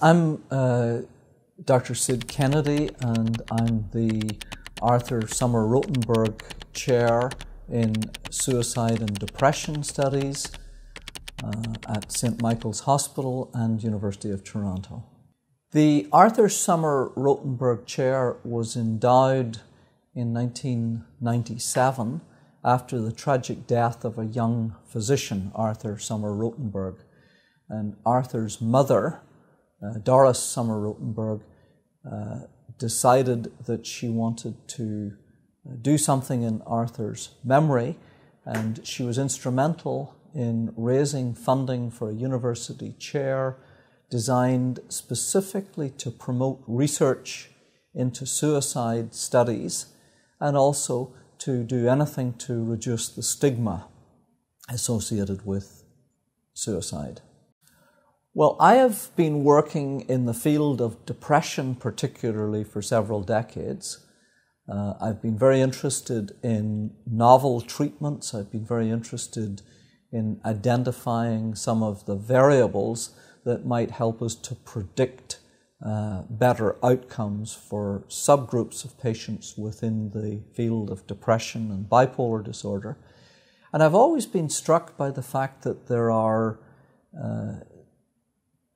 I'm Dr. Sid Kennedy, and I'm the Arthur Sommer Rotenberg Chair in Suicide and Depression Studies at St. Michael's Hospital and University of Toronto. The Arthur Sommer Rotenberg Chair was endowed in 1997 after the tragic death of a young physician, Arthur Sommer Rotenberg. And Arthur's mother, Doris Sommer Rotenberg, decided that she wanted to do something in Arthur's memory, and she was instrumental in raising funding for a university chair designed specifically to promote research into suicide studies and also to do anything to reduce the stigma associated with suicide. Well, I have been working in the field of depression particularly for several decades. I've been very interested in novel treatments. I've been very interested in identifying some of the variables that might help us to predict better outcomes for subgroups of patients within the field of depression and bipolar disorder. And I've always been struck by the fact that there are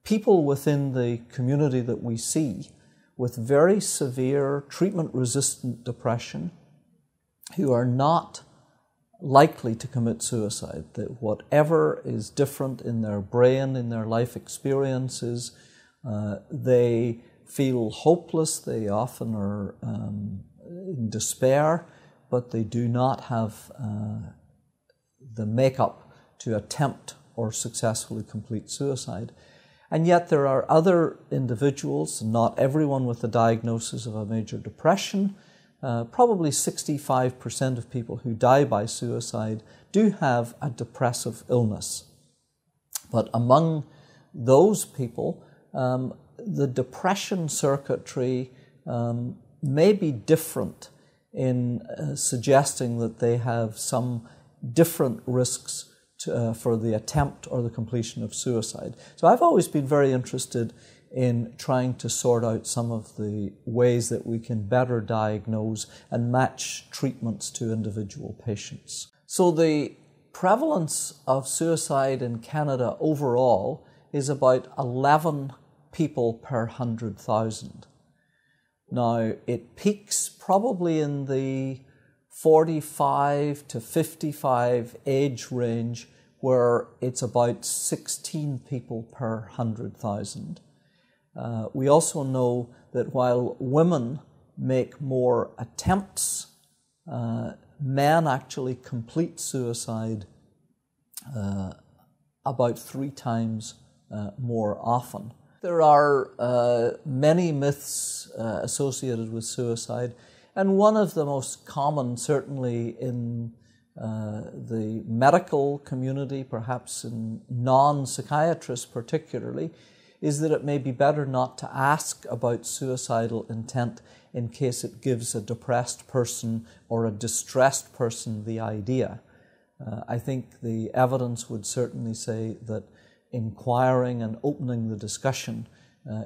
people within the community that we see with very severe treatment-resistant depression who are not likely to commit suicide, that whatever is different in their brain, in their life experiences, they feel hopeless, they often are in despair, but they do not have the makeup to attempt or successfully complete suicide. And yet there are other individuals, not everyone with the diagnosis of a major depression, probably 65% of people who die by suicide do have a depressive illness. But among those people, the depression circuitry may be different in suggesting that they have some different risks for the attempt or the completion of suicide. So I've always been very interested in trying to sort out some of the ways that we can better diagnose and match treatments to individual patients. So the prevalence of suicide in Canada overall is about 11 people per 100,000. Now, it peaks probably in the 45 to 55 age range, where it's about 16 people per 100,000. We also know that while women make more attempts, men actually complete suicide about 3 times more often. There are many myths associated with suicide, and one of the most common, certainly in the medical community, perhaps in non-psychiatrists particularly, is that it may be better not to ask about suicidal intent in case it gives a depressed person or a distressed person the idea. I think the evidence would certainly say that inquiring and opening the discussion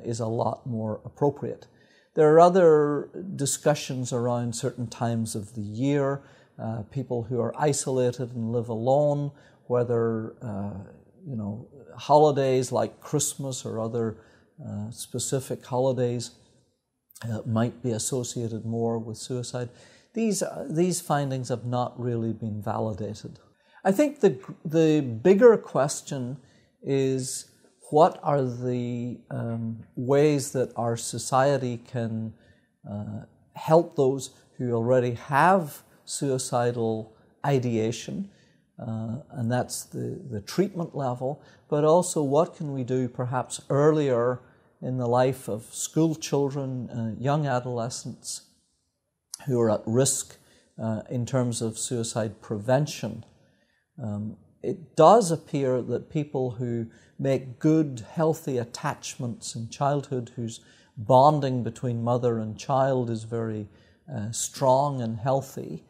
is a lot more appropriate. There are other discussions around certain times of the year, people who are isolated and live alone, whether holidays like Christmas or other specific holidays might be associated more with suicide. These findings have not really been validated. I think the bigger question is, what are the ways that our society can help those who already have suicidal ideation, and that's the treatment level, but also what can we do perhaps earlier in the life of school children, young adolescents who are at risk in terms of suicide prevention. It does appear that people who make good, healthy attachments in childhood, whose bonding between mother and child is very strong and healthy,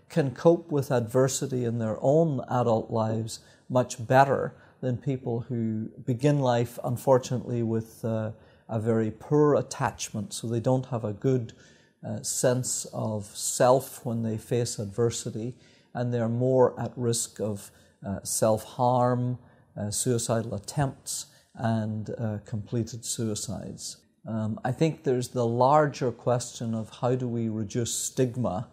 can cope with adversity in their own adult lives much better than people who begin life, unfortunately, with a very poor attachment, so they don't have a good sense of self when they face adversity, and they're more at risk of self-harm, suicidal attempts, and completed suicides. I think there's the larger question of how do we reduce stigma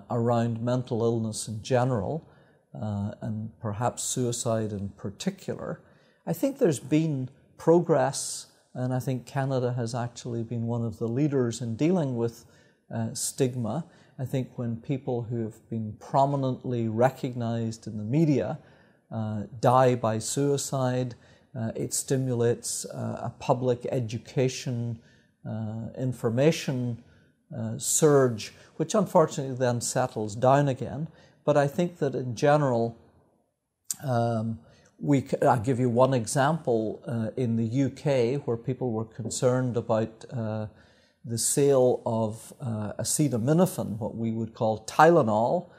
around mental illness in general, and perhaps suicide in particular. I think there's been progress, and I think Canada has actually been one of the leaders in dealing with stigma. I think when people who have been prominently recognized in the media die by suicide, it stimulates a public education information surge, which unfortunately then settles down again. But I think that in general, I'll give you one example. In the UK, where people were concerned about the sale of acetaminophen, what we would call Tylenol,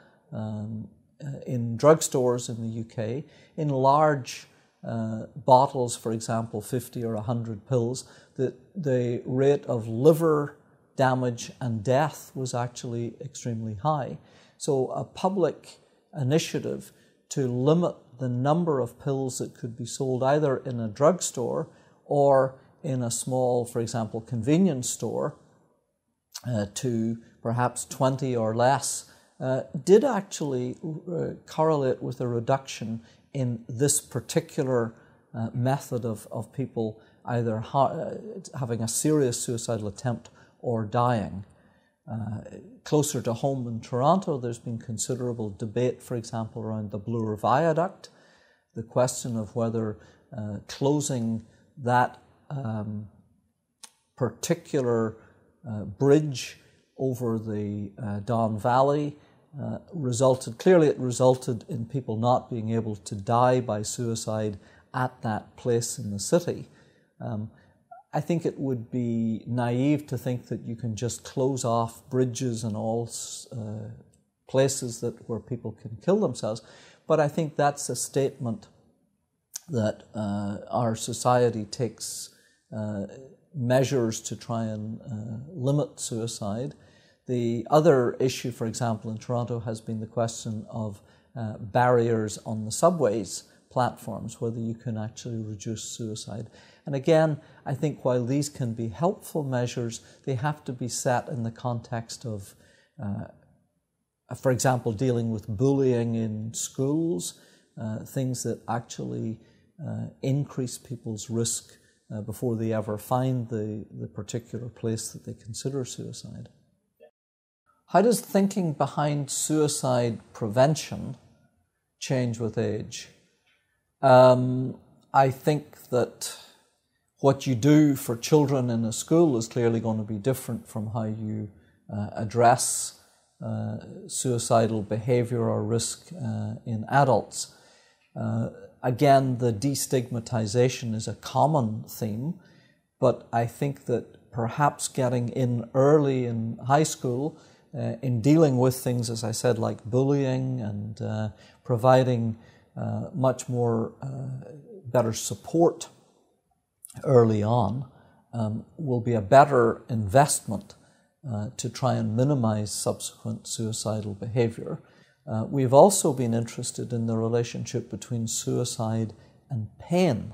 in drugstores in the UK, in large bottles, for example, 50 or 100 pills, the rate of liver damage and death was actually extremely high. So a public initiative to limit the number of pills that could be sold either in a drugstore or in a small, for example, convenience store to perhaps 20 or less did actually correlate with a reduction in this particular method of people either having a serious suicidal attempt or dying. Closer to home in Toronto, there's been considerable debate, for example, around the Bloor Viaduct, the question of whether closing that particular bridge over the Don Valley it resulted in people not being able to die by suicide at that place in the city. I think it would be naive to think that you can just close off bridges and all places where people can kill themselves, but I think that's a statement that our society takes measures to try and limit suicide. The other issue, for example, in Toronto has been the question of barriers on the subways platforms, whether you can actually reduce suicide. And again, I think while these can be helpful measures, they have to be set in the context of, for example, dealing with bullying in schools, things that actually increase people's risk before they ever find the particular place that they consider suicide. How does thinking behind suicide prevention change with age? I think that what you do for children in a school is clearly going to be different from how you address suicidal behavior or risk in adults. Again, the destigmatization is a common theme, but I think that perhaps getting in early in high school in dealing with things, as I said, like bullying and providing much more better support early on will be a better investment to try and minimize subsequent suicidal behavior. We've also been interested in the relationship between suicide and pain,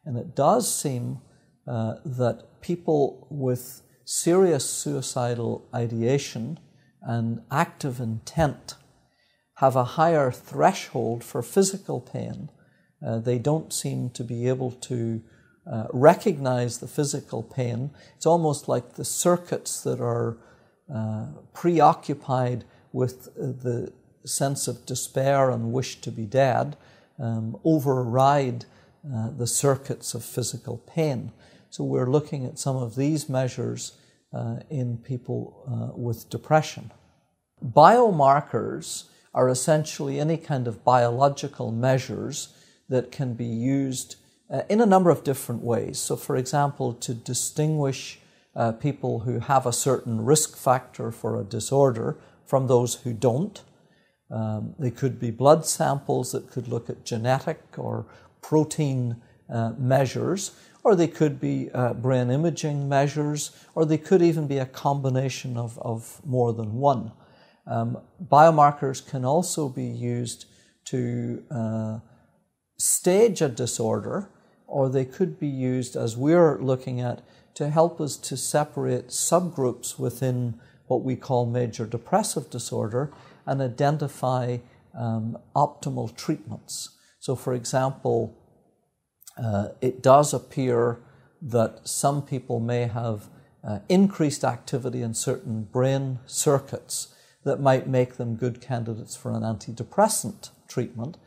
and it does seem that people with serious suicidal ideation and active intent have a higher threshold for physical pain. They don't seem to be able to recognize the physical pain. It's almost like the circuits that are preoccupied with the sense of despair and wish to be dead override the circuits of physical pain. So we're looking at some of these measures in people with depression. Biomarkers are essentially any kind of biological measures that can be used in a number of different ways. So, for example, to distinguish people who have a certain risk factor for a disorder from those who don't. They could be blood samples that could look at genetic or protein measures, or they could be brain imaging measures, or they could even be a combination of more than one. Biomarkers can also be used to stage a disorder, or they could be used, as we're looking at, to help us to separate subgroups within what we call major depressive disorder and identify optimal treatments. So, for example, it does appear that some people may have increased activity in certain brain circuits that might make them good candidates for an antidepressant treatment,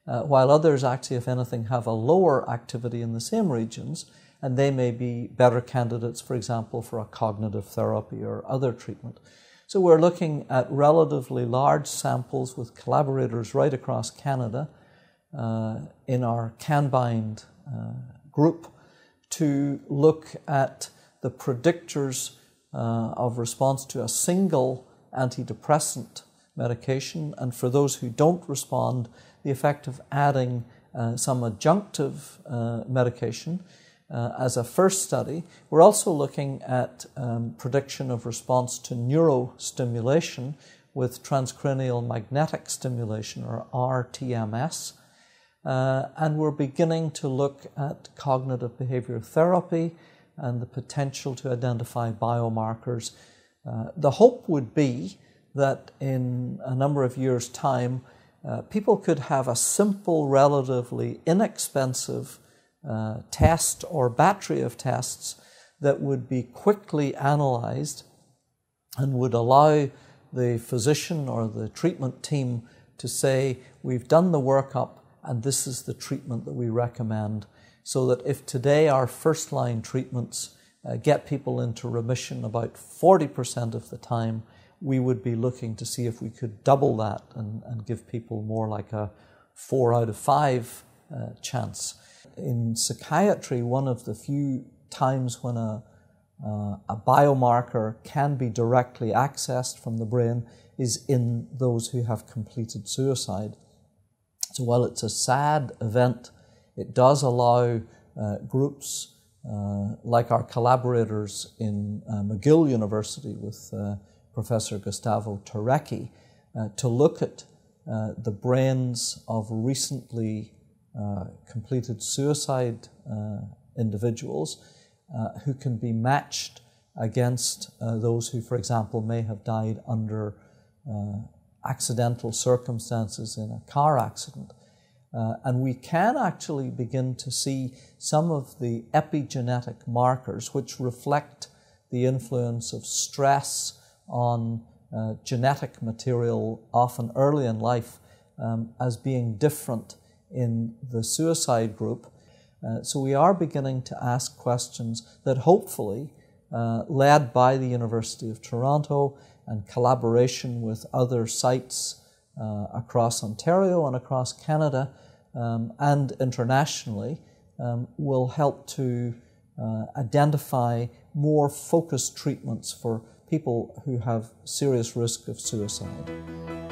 while others actually, if anything, have a lower activity in the same regions, and they may be better candidates, for example, for a cognitive therapy or other treatment. So we're looking at relatively large samples with collaborators right across Canada in our CanBind group to look at the predictors of response to a single antidepressant medication, and for those who don't respond, the effect of adding some adjunctive medication as a first study. We're also looking at prediction of response to neurostimulation with transcranial magnetic stimulation, or RTMS. And we're beginning to look at cognitive behavioral therapy and the potential to identify biomarkers. The hope would be that in a number of years' time, people could have a simple, relatively inexpensive test or battery of tests that would be quickly analyzed and would allow the physician or the treatment team to say, we've done the workup and this is the treatment that we recommend. So that if today our first-line treatments get people into remission about 40% of the time, we would be looking to see if we could double that and give people more like a 4 out of 5 chance. In psychiatry, one of the few times when a biomarker can be directly accessed from the brain is in those who have completed suicide. So while it's a sad event, it does allow groups like our collaborators in McGill University with Professor Gustavo Turecki to look at the brains of recently completed suicide individuals who can be matched against those who, for example, may have died under accidental circumstances in a car accident. And we can actually begin to see some of the epigenetic markers which reflect the influence of stress on genetic material, often early in life, as being different in the suicide group. So we are beginning to ask questions that hopefully, led by the University of Toronto and collaboration with other sites across Ontario and across Canada and internationally, will help to identify more focused treatments for people who have serious risk of suicide.